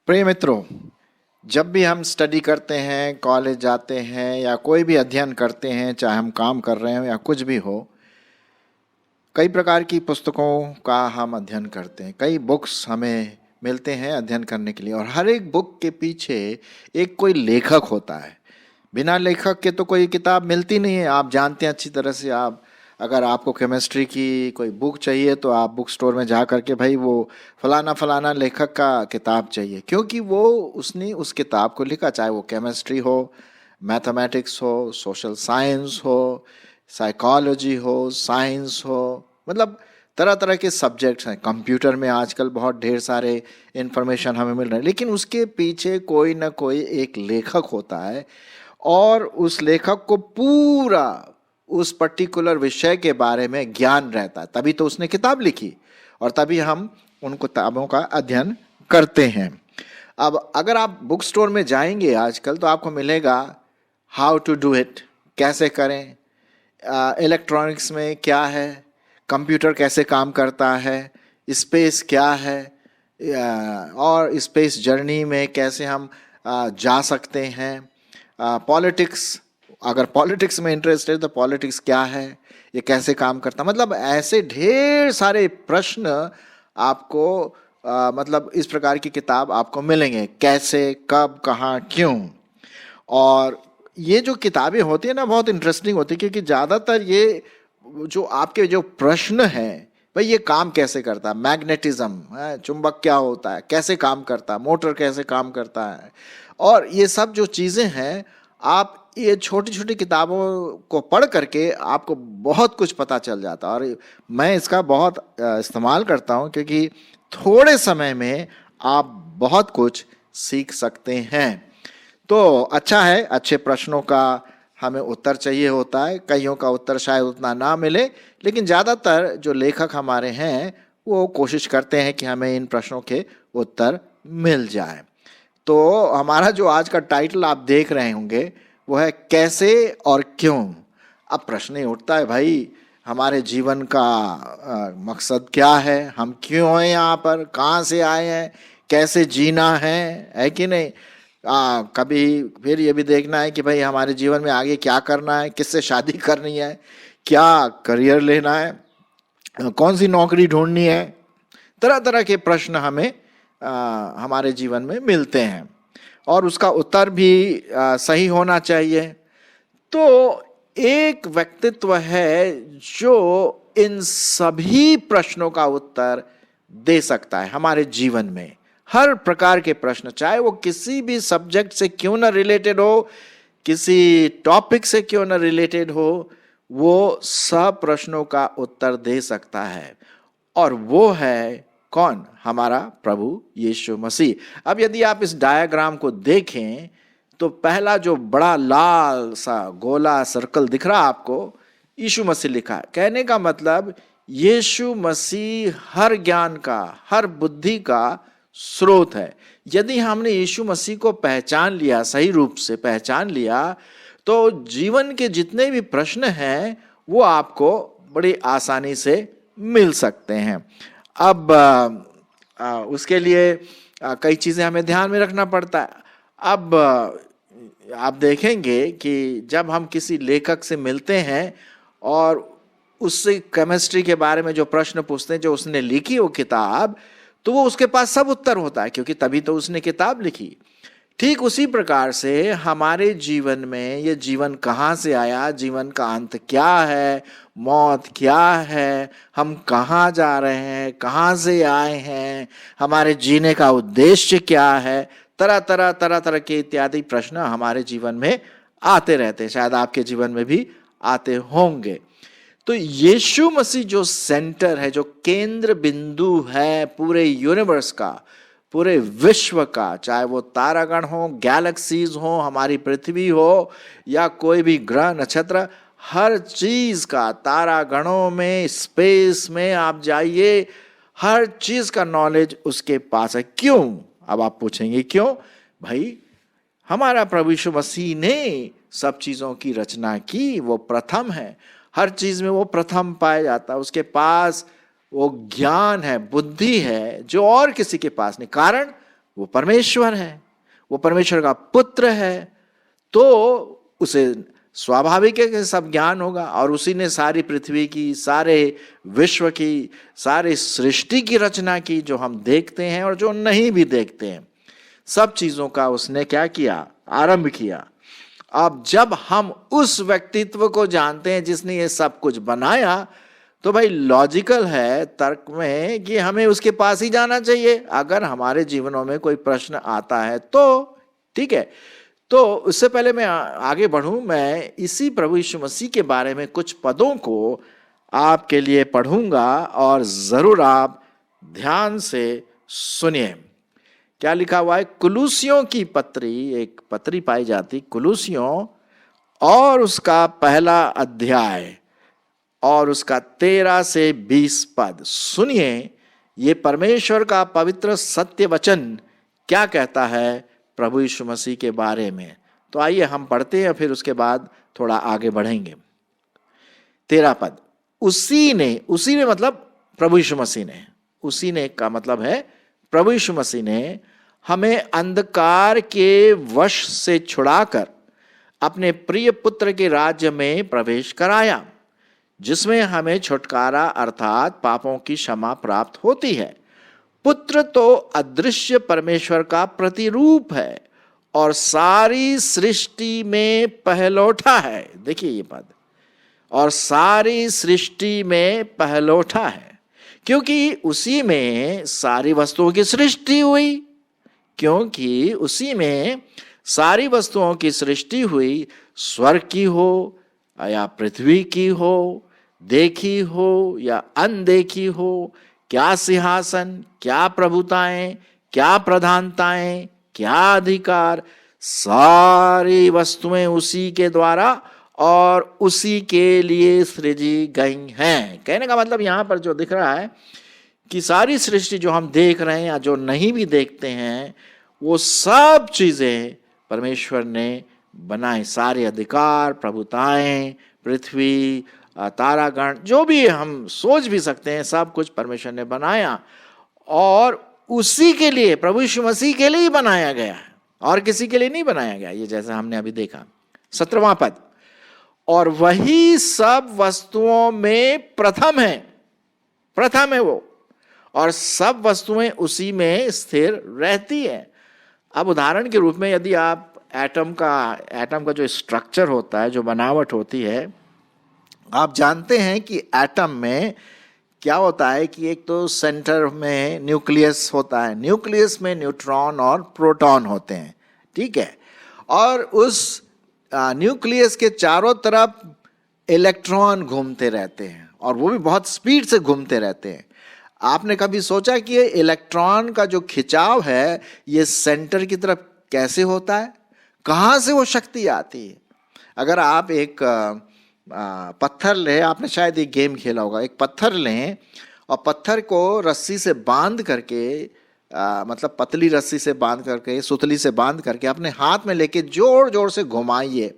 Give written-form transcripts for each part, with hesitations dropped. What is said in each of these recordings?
प्रिय मित्रों, जब भी हम स्टडी करते हैं, कॉलेज जाते हैं या कोई भी अध्ययन करते हैं, चाहे हम काम कर रहे हो या कुछ भी हो, कई प्रकार की पुस्तकों का हम अध्ययन करते हैं। कई बुक्स हमें मिलते हैं अध्ययन करने के लिए और हर एक बुक के पीछे एक कोई लेखक होता है। बिना लेखक के तो कोई किताब मिलती नहीं है। आप जानते हैं अच्छी तरह से। आप अगर आपको केमिस्ट्री की कोई बुक चाहिए तो आप बुक स्टोर में जा करके भाई वो फलाना फलाना लेखक का किताब चाहिए, क्योंकि वो उसने उस किताब को लिखा, चाहे वो केमिस्ट्री हो, मैथमेटिक्स हो, सोशल साइंस हो, साइकोलॉजी हो, साइंस हो, मतलब तरह तरह के सब्जेक्ट्स हैं। कंप्यूटर में आजकल बहुत ढेर सारे इंफॉर्मेशन हमें मिल रहे हैं, लेकिन उसके पीछे कोई ना कोई एक लेखक होता है और उस लेखक को पूरा उस पर्टिकुलर विषय के बारे में ज्ञान रहता है, तभी तो उसने किताब लिखी और तभी हम उन किताबों का अध्ययन करते हैं। अब अगर आप बुक स्टोर में जाएंगे आजकल तो आपको मिलेगा हाउ टू डू इट, कैसे करें, इलेक्ट्रॉनिक्स में क्या है, कंप्यूटर कैसे काम करता है, स्पेस क्या है, और स्पेस जर्नी में कैसे हम जा सकते हैं, पॉलिटिक्स, अगर पॉलिटिक्स में इंटरेस्ट है तो पॉलिटिक्स क्या है, ये कैसे काम करता, मतलब ऐसे ढेर सारे प्रश्न आपको मतलब इस प्रकार की किताब आपको मिलेंगे, कैसे, कब, कहाँ, क्यों। और ये जो किताबें होती है ना बहुत इंटरेस्टिंग होती है, क्योंकि ज़्यादातर ये जो आपके जो प्रश्न हैं, भाई ये काम कैसे करता है, मैग्नेटिज्म, चुंबक क्या होता है, कैसे काम करता है, मोटर कैसे काम करता है, और ये सब जो चीज़ें हैं, आप ये छोटी छोटी किताबों को पढ़ करके आपको बहुत कुछ पता चल जाता है। और मैं इसका बहुत इस्तेमाल करता हूँ, क्योंकि थोड़े समय में आप बहुत कुछ सीख सकते हैं। तो अच्छा है, अच्छे प्रश्नों का हमें उत्तर चाहिए होता है। कईयों का उत्तर शायद उतना ना मिले, लेकिन ज़्यादातर जो लेखक हमारे हैं वो कोशिश करते हैं कि हमें इन प्रश्नों के उत्तर मिल जाए। तो हमारा जो आज का टाइटल आप देख रहे होंगे वो है कैसे और क्यों। अब प्रश्न ही उठता है, भाई हमारे जीवन का मकसद क्या है, हम क्यों हैं यहाँ पर, कहाँ से आए हैं, कैसे जीना है कि नहीं। कभी फिर ये भी देखना है कि भाई हमारे जीवन में आगे क्या करना है, किससे शादी करनी है, क्या करियर लेना है, कौन सी नौकरी ढूंढनी है। तरह तरह के प्रश्न हमें हमारे जीवन में मिलते हैं और उसका उत्तर भी सही होना चाहिए। तो एक व्यक्तित्व है जो इन सभी प्रश्नों का उत्तर दे सकता है हमारे जीवन में। हर प्रकार के प्रश्न, चाहे वो किसी भी सब्जेक्ट से क्यों ना रिलेटेड हो, किसी टॉपिक से क्यों ना रिलेटेड हो, वो सब प्रश्नों का उत्तर दे सकता है। और वो है कौन? हमारा प्रभु यीशु मसीह। अब यदि आप इस डायग्राम को देखें तो पहला जो बड़ा लाल सा गोला सर्कल दिख रहा आपको, यीशु मसीह लिखा है। कहने का मतलब यीशु मसीह हर ज्ञान का, हर बुद्धि का स्रोत है। यदि हमने यीशु मसीह को पहचान लिया, सही रूप से पहचान लिया, तो जीवन के जितने भी प्रश्न हैं वो आपको बड़ी आसानी से मिल सकते हैं। अब उसके लिए कई चीज़ें हमें ध्यान में रखना पड़ता है। अब आप देखेंगे कि जब हम किसी लेखक से मिलते हैं और उससे केमिस्ट्री के बारे में जो प्रश्न पूछते हैं, जो उसने लिखी वो किताब, तो वो उसके पास सब उत्तर होता है, क्योंकि तभी तो उसने किताब लिखी। ठीक उसी प्रकार से हमारे जीवन में ये जीवन कहाँ से आया, जीवन का अंत क्या है, मौत क्या है, हम कहाँ जा रहे हैं, कहाँ से आए हैं, हमारे जीने का उद्देश्य क्या है, तरह तरह के इत्यादि प्रश्न हमारे जीवन में आते रहते हैं। शायद आपके जीवन में भी आते होंगे। तो यीशु मसीह जो सेंटर है, जो केंद्र बिंदु है पूरे यूनिवर्स का, पूरे विश्व का, चाहे वो तारागण हो, गैलेक्सीज हो, हमारी पृथ्वी हो या कोई भी ग्रह नक्षत्र, हर चीज का, तारागणों में, स्पेस में आप जाइए, हर चीज का नॉलेज उसके पास है। क्यों? अब आप पूछेंगे क्यों? भाई हमारा प्रभु यीशु मसीह ने सब चीजों की रचना की, वो प्रथम है। हर चीज में वो प्रथम पाया जाता है। उसके पास वो ज्ञान है, बुद्धि है जो और किसी के पास नहीं। कारण वो परमेश्वर है, वो परमेश्वर का पुत्र है, तो उसे स्वाभाविक है कि सब ज्ञान होगा। और उसी ने सारी पृथ्वी की, सारे विश्व की, सारी सृष्टि की रचना की, जो हम देखते हैं और जो नहीं भी देखते हैं, सब चीजों का उसने क्या किया, आरंभ किया। अब जब हम उस व्यक्तित्व को जानते हैं जिसने ये सब कुछ बनाया, तो भाई लॉजिकल है तर्क में कि हमें उसके पास ही जाना चाहिए अगर हमारे जीवनों में कोई प्रश्न आता है तो। ठीक है, तो उससे पहले मैं आगे बढ़ूं, मैं इसी प्रभु यीशु मसीह के बारे में कुछ पदों को आपके लिए पढ़ूंगा और जरूर आप ध्यान से सुनिए। क्या लिखा हुआ है? कुलूसियों की पत्री, एक पत्री पाई जाती कुलूसियों, और उसका पहला अध्याय और उसका 13 से 20 पद सुनिए। ये परमेश्वर का पवित्र सत्य वचन क्या कहता है प्रभु यीशु मसीह के बारे में। तो आइए हम पढ़ते हैं, फिर उसके बाद थोड़ा आगे बढ़ेंगे। 13 पद, उसी ने मतलब प्रभु यीशु मसीह ने, उसी ने का मतलब है प्रभु यीशु मसीह ने हमें अंधकार के वश से छुड़ाकर अपने प्रिय पुत्र के राज्य में प्रवेश कराया, जिसमें हमें छुटकारा अर्थात पापों की क्षमा प्राप्त होती है। पुत्र तो अदृश्य परमेश्वर का प्रतिरूप है और सारी सृष्टि में पहलौठा है। देखिए ये पद, और सारी सृष्टि में पहलौठा है, क्योंकि उसी में सारी वस्तुओं की सृष्टि हुई, क्योंकि उसी में सारी वस्तुओं की सृष्टि हुई, स्वर्ग की हो या पृथ्वी की हो, देखी हो या अनदेखी हो, क्या सिंहासन, क्या प्रभुताएं, क्या प्रधानताएं, क्या अधिकार, सारी वस्तुएं उसी के द्वारा और उसी के लिए सृजी गई हैं। कहने का मतलब यहां पर जो दिख रहा है कि सारी सृष्टि जो हम देख रहे हैं या जो नहीं भी देखते हैं, वो सब चीजें परमेश्वर ने बनाई। सारे अधिकार, प्रभुताएं, पृथ्वी, तारागण, जो भी हम सोच भी सकते हैं, सब कुछ परमेश्वर ने बनाया और उसी के लिए, प्रभु यीशु मसीह के लिए ही बनाया गया है और किसी के लिए नहीं बनाया गया। ये जैसा हमने अभी देखा। 17वां पद, और वही सब वस्तुओं में प्रथम है वो, और सब वस्तुएं उसी में स्थिर रहती है। अब उदाहरण के रूप में यदि आप एटम का जो स्ट्रक्चर होता है, जो बनावट होती है, आप जानते हैं कि एटम में क्या होता है कि एक तो सेंटर में न्यूक्लियस होता है, न्यूक्लियस में न्यूट्रॉन और प्रोटॉन होते हैं। ठीक है, और उस न्यूक्लियस के चारों तरफ इलेक्ट्रॉन घूमते रहते हैं और वो भी बहुत स्पीड से घूमते रहते हैं। आपने कभी सोचा कि ये इलेक्ट्रॉन का जो खिंचाव है ये सेंटर की तरफ कैसे होता है? कहाँ से वो शक्ति आती है? अगर आप एक पत्थर लें, आपने शायद एक गेम खेला होगा, एक पत्थर लें और पत्थर को रस्सी से बांध करके, मतलब पतली रस्सी से बांध करके, सुतली से बांध करके अपने हाथ में लेके जोर जोर से घुमाइए।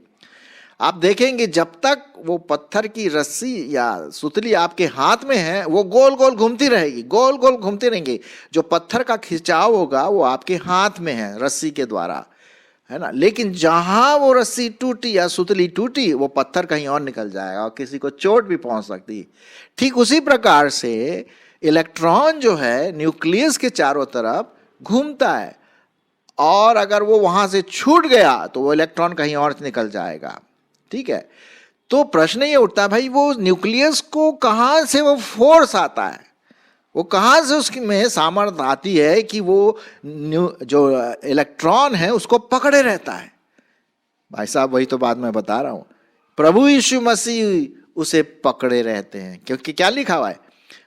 आप देखेंगे जब तक वो पत्थर की रस्सी या सुतली आपके हाथ में है, वो गोल गोल घूमती रहेगी, गोल गोल घूमती रहेंगी। जो पत्थर का खिंचाव होगा वो आपके हाथ में है रस्सी के द्वारा, है ना। लेकिन जहां वो रस्सी टूटी या सुतली टूटी, वो पत्थर कहीं और निकल जाएगा और किसी को चोट भी पहुंच सकती है। ठीक उसी प्रकार से इलेक्ट्रॉन जो है न्यूक्लियस के चारों तरफ घूमता है और अगर वो वहां से छूट गया तो वो इलेक्ट्रॉन कहीं और निकल जाएगा। ठीक है, तो प्रश्न ये उठता है, भाई वो न्यूक्लियस को कहां से वो फोर्स आता है, वो कहां से उसमें सामर्थ्य आती है कि वो जो इलेक्ट्रॉन है उसको पकड़े रहता है? भाई साहब वही तो बात मैं बता रहा हूं, प्रभु यीशु मसीह उसे पकड़े रहते हैं, क्योंकि क्या लिखा हुआ है,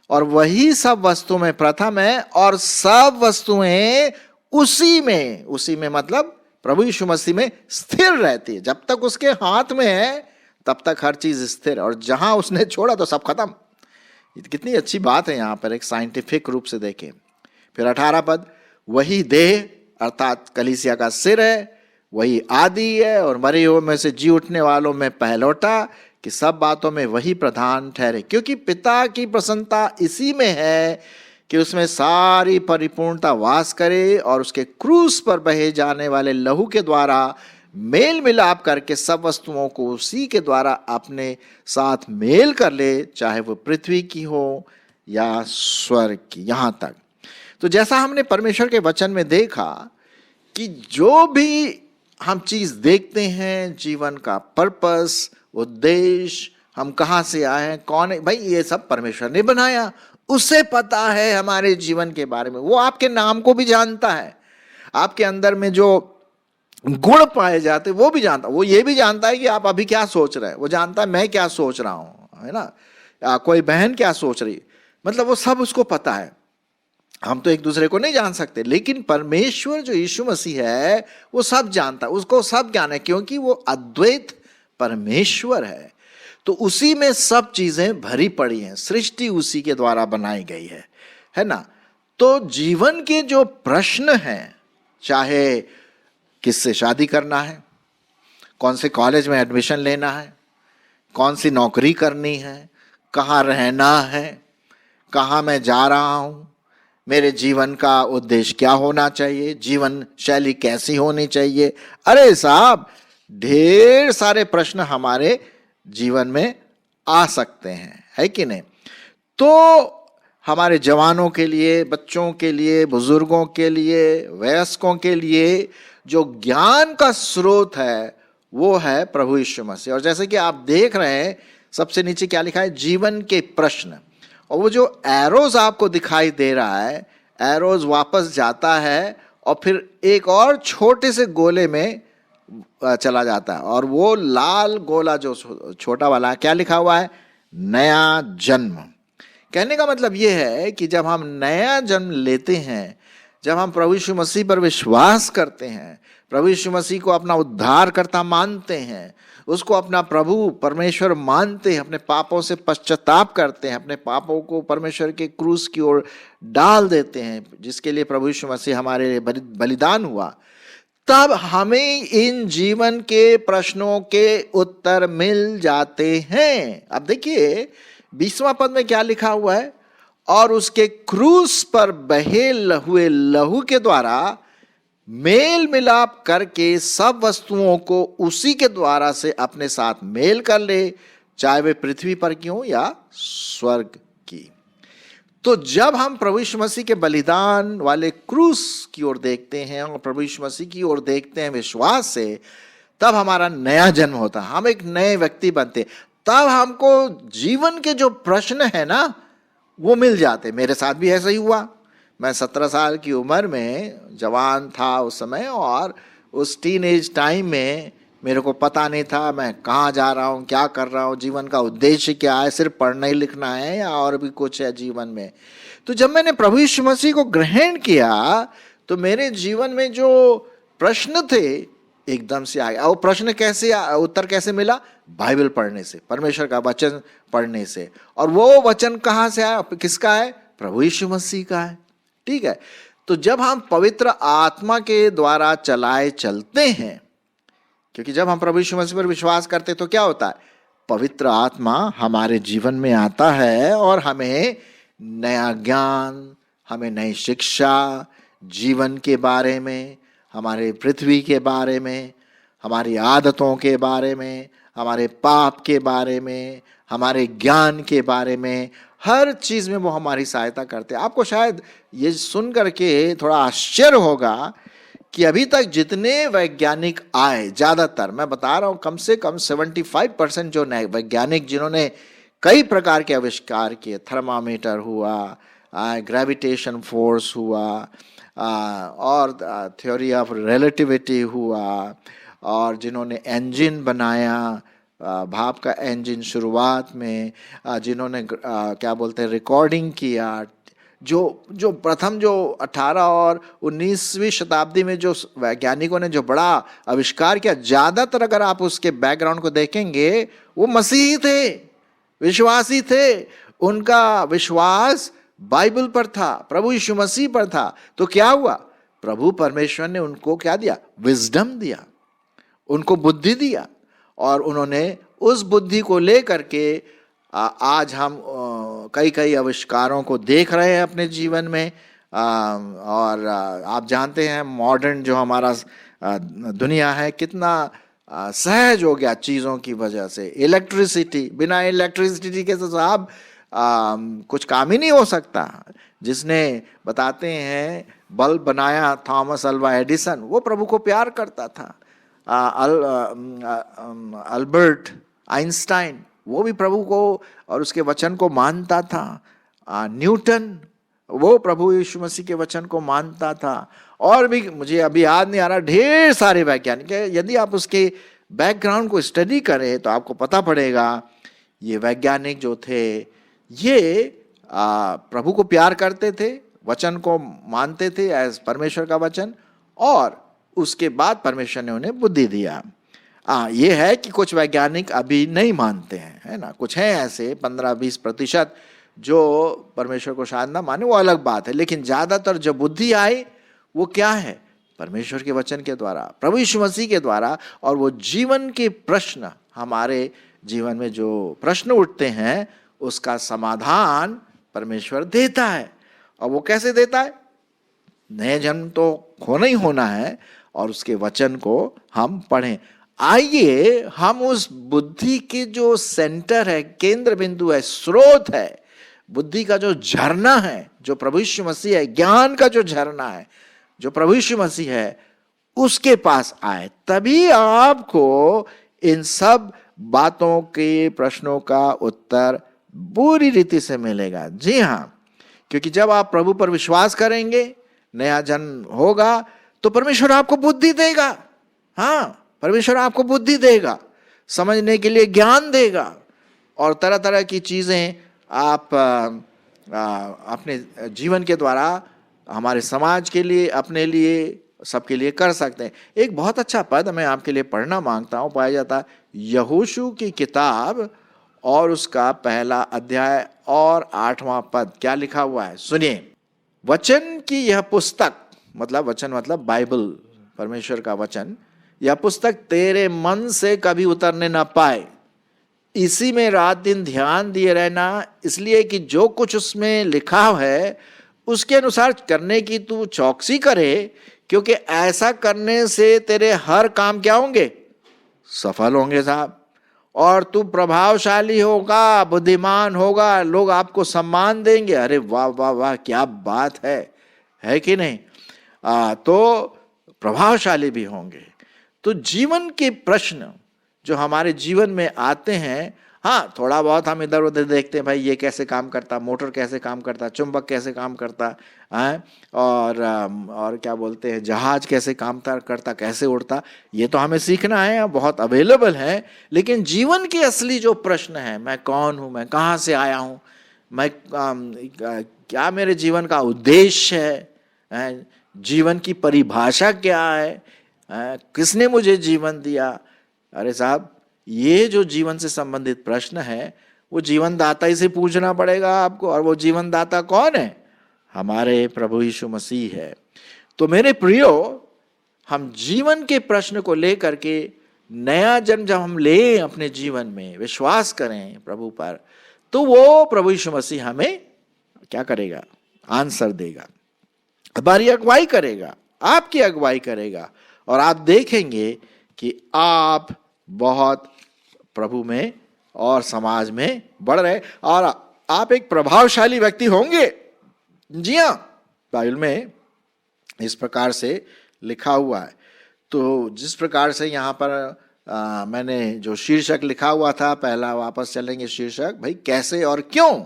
और वही सब वस्तु में प्रथम है और सब वस्तुएं उसी में मतलब प्रभु यीशु मसीह में स्थिर रहती है। जब तक उसके हाथ में है तब तक हर चीज स्थिर, और जहां उसने छोड़ा तो सब खत्म। कितनी अच्छी बात है यहाँ पर, एक साइंटिफिक रूप से देखें। फिर 18 पद, वही देह अर्थात कलीसिया का सिर है, वही आदि है और मरे हुए में से जी उठने वालों में पहलौटा, कि सब बातों में वही प्रधान ठहरे, क्योंकि पिता की प्रसन्नता इसी में है कि उसमें सारी परिपूर्णता वास करे और उसके क्रूस पर बहे जाने वाले लहू के द्वारा मेल मिलाप करके सब वस्तुओं को उसी के द्वारा अपने साथ मेल कर ले, चाहे वो पृथ्वी की हो या स्वर्ग की। यहां तक तो जैसा हमने परमेश्वर के वचन में देखा कि जो भी हम चीज देखते हैं, जीवन का पर्पस, उद्देश्य, हम कहां से आए हैं, कौन है, भाई ये सब परमेश्वर ने बनाया, उसे पता है हमारे जीवन के बारे में। वो आपके नाम को भी जानता है, आपके अंदर में जो गुण पाए जाते वो भी जानता, वो ये भी जानता है कि आप अभी क्या सोच रहे हैं, वो जानता है मैं क्या सोच रहा हूं, है ना, या कोई बहन क्या सोच रही, मतलब वो सब उसको पता है। हम तो एक दूसरे को नहीं जान सकते, लेकिन परमेश्वर जो यीशु मसीह है वो सब जानता है, उसको सब ज्ञान है, क्योंकि वो अद्वैत परमेश्वर है। तो उसी में सब चीजें भरी पड़ी हैं, सृष्टि उसी के द्वारा बनाई गई है ना। तो जीवन के जो प्रश्न हैं, चाहे किससे शादी करना है, कौन से कॉलेज में एडमिशन लेना है, कौन सी नौकरी करनी है, कहाँ रहना है, कहाँ मैं जा रहा हूं, मेरे जीवन का उद्देश्य क्या होना चाहिए, जीवन शैली कैसी होनी चाहिए, अरे साहब ढेर सारे प्रश्न हमारे जीवन में आ सकते हैं, है कि नहीं। तो हमारे जवानों के लिए, बच्चों के लिए, बुजुर्गों के लिए, वयस्कों के लिए जो ज्ञान का स्रोत है वो है प्रभु यीशु मसीह। और जैसे कि आप देख रहे हैं सबसे नीचे क्या लिखा है, जीवन के प्रश्न, और वो जो एरोज आपको दिखाई दे रहा है, एरोज वापस जाता है और फिर एक और छोटे से गोले में चला जाता है, और वो लाल गोला जो छोटा वाला है, क्या लिखा हुआ है, नया जन्म। कहने का मतलब ये है कि जब हम नया जन्म लेते हैं, जब हम प्रभु यीशु मसीह पर विश्वास करते हैं, प्रभु यीशु मसीह को अपना उद्धारकर्ता मानते हैं, उसको अपना प्रभु परमेश्वर मानते हैं, अपने पापों से पश्चाताप करते हैं, अपने पापों को परमेश्वर के क्रूस की ओर डाल देते हैं, जिसके लिए प्रभु यीशु मसीह हमारे लिए बलिदान हुआ, तब हमें इन जीवन के प्रश्नों के उत्तर मिल जाते हैं। अब देखिए 20वां पद में क्या लिखा हुआ है, और उसके क्रूस पर बहे हुए लहू के द्वारा मेल मिलाप करके सब वस्तुओं को उसी के द्वारा से अपने साथ मेल कर ले, चाहे वे पृथ्वी पर की हो या स्वर्ग की। तो जब हम प्रभु यीशु मसीह के बलिदान वाले क्रूस की ओर देखते हैं और प्रभु यीशु मसीह की ओर देखते हैं विश्वास से, तब हमारा नया जन्म होता है, हम एक नए व्यक्ति बनते हैं। तब हमको जीवन के जो प्रश्न है ना वो मिल जाते। मेरे साथ भी ऐसा ही हुआ। मैं 17 साल की उम्र में जवान था उस समय, और उस टीनेज टाइम में मेरे को पता नहीं था मैं कहाँ जा रहा हूँ, क्या कर रहा हूँ, जीवन का उद्देश्य क्या है, सिर्फ पढ़ना ही लिखना है या और भी कुछ है जीवन में। तो जब मैंने प्रभु यीशु मसीह को ग्रहण किया तो मेरे जीवन में जो प्रश्न थे एकदम से आ गया। वो प्रश्न कैसे, उत्तर कैसे मिला, बाइबल पढ़ने से, परमेश्वर का वचन पढ़ने से। और वो वचन कहाँ से आया, किसका है, प्रभु यीशु मसीह का है। ठीक है। तो जब हम पवित्र आत्मा के द्वारा चलाए चलते हैं, क्योंकि जब हम प्रभु यीशु मसीह पर विश्वास करते तो क्या होता है, पवित्र आत्मा हमारे जीवन में आता है और हमें नया ज्ञान, हमें नई शिक्षा, जीवन के बारे में, हमारे पृथ्वी के बारे में, हमारी आदतों के बारे में, हमारे पाप के बारे में, हमारे ज्ञान के बारे में, हर चीज में वो हमारी सहायता करते हैं। आपको शायद ये सुन करके थोड़ा आश्चर्य होगा कि अभी तक जितने वैज्ञानिक आए, ज्यादातर मैं बता रहा हूं, कम से कम 75% जो नए वैज्ञानिक जिन्होंने कई प्रकार के आविष्कार किए, थर्मामीटर हुआ, ग्रेविटेशन फोर्स हुआ, और थ्योरी ऑफ रिलेटिविटी हुआ, और जिन्होंने इंजन बनाया, भाप का इंजन शुरुआत में, जिन्होंने क्या बोलते हैं रिकॉर्डिंग किया, जो प्रथम जो 18 और 19वीं शताब्दी में जो वैज्ञानिकों ने जो बड़ा आविष्कार किया, ज्यादातर अगर आप उसके बैकग्राउंड को देखेंगे वो मसीही थे, विश्वासी थे। उनका विश्वास बाइबल पर था, प्रभु यीशु मसीह पर था। तो क्या हुआ, प्रभु परमेश्वर ने उनको क्या दिया, विजडम दिया, उनको बुद्धि दिया, और उन्होंने उस बुद्धि को लेकर के आज हम कई कई आविष्कारों को देख रहे हैं अपने जीवन में। और आप जानते हैं मॉडर्न जो हमारा दुनिया है कितना सहज हो गया चीज़ों की वजह से। इलेक्ट्रिसिटी, बिना इलेक्ट्रिसिटी के तो साहब कुछ काम ही नहीं हो सकता। जिसने बताते हैं बल्ब बनाया थॉमस अल्वा एडिसन, वो प्रभु को प्यार करता था। अल्बर्ट आइंस्टाइन, वो भी प्रभु को और उसके वचन को मानता था। न्यूटन, वो प्रभु यीशु मसीह के वचन को मानता था। और भी मुझे अभी याद नहीं आ रहा, ढेर सारे वैज्ञानिक है। यदि आप उसके बैकग्राउंड को स्टडी करें तो आपको पता पड़ेगा ये वैज्ञानिक जो थे ये प्रभु को प्यार करते थे, वचन को मानते थे एज परमेश्वर का वचन, और उसके बाद परमेश्वर ने उन्हें बुद्धि दिया। ये है कि कुछ वैज्ञानिक अभी नहीं मानते हैं, है ना। कुछ हैं ऐसे 15-20% जो परमेश्वर को शायद ना माने, वो अलग बात है। लेकिन ज़्यादातर जो बुद्धि आई वो क्या है? परमेश्वर के वचन के द्वारा, प्रभु यीशु मसीह के द्वारा। और वो जीवन के प्रश्न, हमारे जीवन में जो प्रश्न उठते हैं उसका समाधान परमेश्वर देता है। और वो कैसे देता है? नए जन्म तो होना ही होना है और उसके वचन को हम पढ़ें। आइए हम उस बुद्धि के जो सेंटर है, केंद्र बिंदु है, स्रोत है, बुद्धि का जो झरना है, जो प्रभु यीशु मसीह है, ज्ञान का जो झरना है जो प्रभु यीशु मसीह है, उसके पास आए। तभी आपको इन सब बातों के प्रश्नों का उत्तर पूरी रीति से मिलेगा। जी हाँ, क्योंकि जब आप प्रभु पर विश्वास करेंगे, नया जन्म होगा, तो परमेश्वर आपको बुद्धि देगा। हाँ, परमेश्वर आपको बुद्धि देगा, समझने के लिए ज्ञान देगा, और तरह तरह की चीज़ें आप अपने जीवन के द्वारा हमारे समाज के लिए, अपने लिए, सबके लिए कर सकते हैं। एक बहुत अच्छा पद मैं आपके लिए पढ़ना मांगता हूँ, पाया जाता है यहोशू की किताब और उसका 1 अध्याय और 8वां पद। क्या लिखा हुआ है सुनिए। वचन की यह पुस्तक, मतलब वचन मतलब बाइबल, परमेश्वर का वचन, यह पुस्तक तेरे मन से कभी उतरने ना पाए, इसी में रात दिन ध्यान दिए रहना, इसलिए कि जो कुछ उसमें लिखा है उसके अनुसार करने की तू चौकसी करे, क्योंकि ऐसा करने से तेरे हर काम क्या होंगे? सफल होंगे साहब। और तू प्रभावशाली होगा, बुद्धिमान होगा, लोग आपको सम्मान देंगे। अरे वाह वाह वाह, क्या बात है कि नहीं? तो प्रभावशाली भी होंगे। तो जीवन के प्रश्न जो हमारे जीवन में आते हैं, हाँ थोड़ा बहुत हम इधर उधर देखते हैं, भाई ये कैसे काम करता, मोटर कैसे काम करता, चुंबक कैसे काम करता है, और क्या बोलते हैं, जहाज कैसे काम करता, कैसे उड़ता, ये तो हमें सीखना है, बहुत अवेलेबल है। लेकिन जीवन के असली जो प्रश्न है, मैं कौन हूँ, मैं कहाँ से आया हूँ, मैं क्या मेरे जीवन का उद्देश्य है, जीवन की परिभाषा क्या है, किसने मुझे जीवन दिया? अरे साहब, ये जो जीवन से संबंधित प्रश्न है वो जीवन दाता ही से पूछना पड़ेगा आपको। और वो जीवन दाता कौन है? हमारे प्रभु यीशु मसीह है। तो मेरे प्रियो, हम जीवन के प्रश्न को लेकर के नया जन्म जब हम ले अपने जीवन में, विश्वास करें प्रभु पर, तो वो प्रभु यीशु मसीह हमें क्या करेगा? आंसर देगा, हमारी अगुवाई करेगा, आपकी अगुवाई करेगा। और आप देखेंगे कि आप बहुत प्रभु में और समाज में बढ़ रहे, और आप एक प्रभावशाली व्यक्ति होंगे। जी हाँ, बाइबल में इस प्रकार से लिखा हुआ है। तो जिस प्रकार से यहाँ पर मैंने जो शीर्षक लिखा हुआ था, पहला वापस चलेंगे शीर्षक, भाई कैसे और क्यों,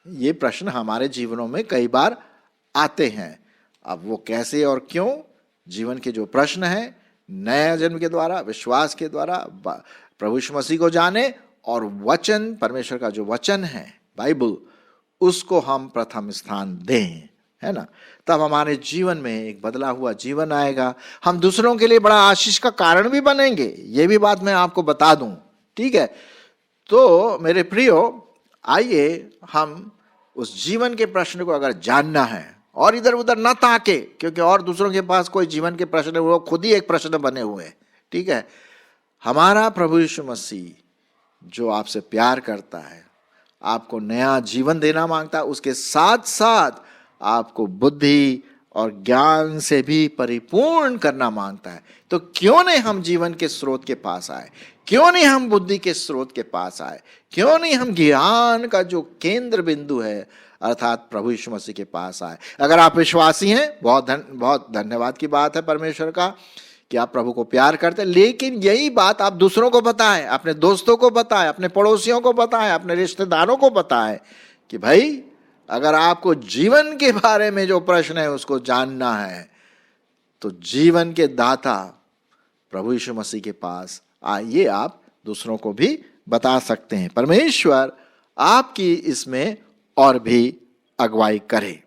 ये प्रश्न हमारे जीवनों में कई बार आते हैं। अब वो कैसे और क्यों जीवन के जो प्रश्न हैं, नया जन्म के द्वारा, विश्वास के द्वारा प्रभु यीशु मसीह को जाने, और वचन, परमेश्वर का जो वचन है बाइबल, उसको हम प्रथम स्थान दें, है ना। तब हमारे जीवन में एक बदला हुआ जीवन आएगा। हम दूसरों के लिए बड़ा आशीष का कारण भी बनेंगे, ये भी बात मैं आपको बता दूं, ठीक है। तो मेरे प्रियो, आइए हम उस जीवन के प्रश्न को अगर जानना है, और इधर उधर न ताके, क्योंकि और दूसरों के पास कोई जीवन के प्रश्न, वो खुद ही एक प्रश्न बने हुए हैं, ठीक है। हमारा प्रभु यीशु मसीह जो आपसे प्यार करता है, आपको नया जीवन देना मांगता है, उसके साथ साथ आपको बुद्धि और ज्ञान से भी परिपूर्ण करना मांगता है। तो क्यों नहीं हम जीवन के स्रोत के पास आए, क्यों नहीं हम बुद्धि के स्रोत के पास आए, क्यों नहीं हम ज्ञान का जो केंद्र बिंदु है अर्थात प्रभु यीशु मसीह के पास आए। अगर आप विश्वासी हैं, बहुत धन्यवाद की बात है परमेश्वर का कि आप प्रभु को प्यार करते हैं, लेकिन यही बात आप दूसरों को बताएं, अपने दोस्तों को बताएं, अपने पड़ोसियों को बताएं, अपने रिश्तेदारों को बताएं कि भाई अगर आपको जीवन के बारे में जो प्रश्न है उसको जानना है तो जीवन के दाता प्रभु यीशु मसीह के पास आइए, आप दूसरों को भी बता सकते हैं। परमेश्वर आपकी इसमें और भी अगुवाई करे।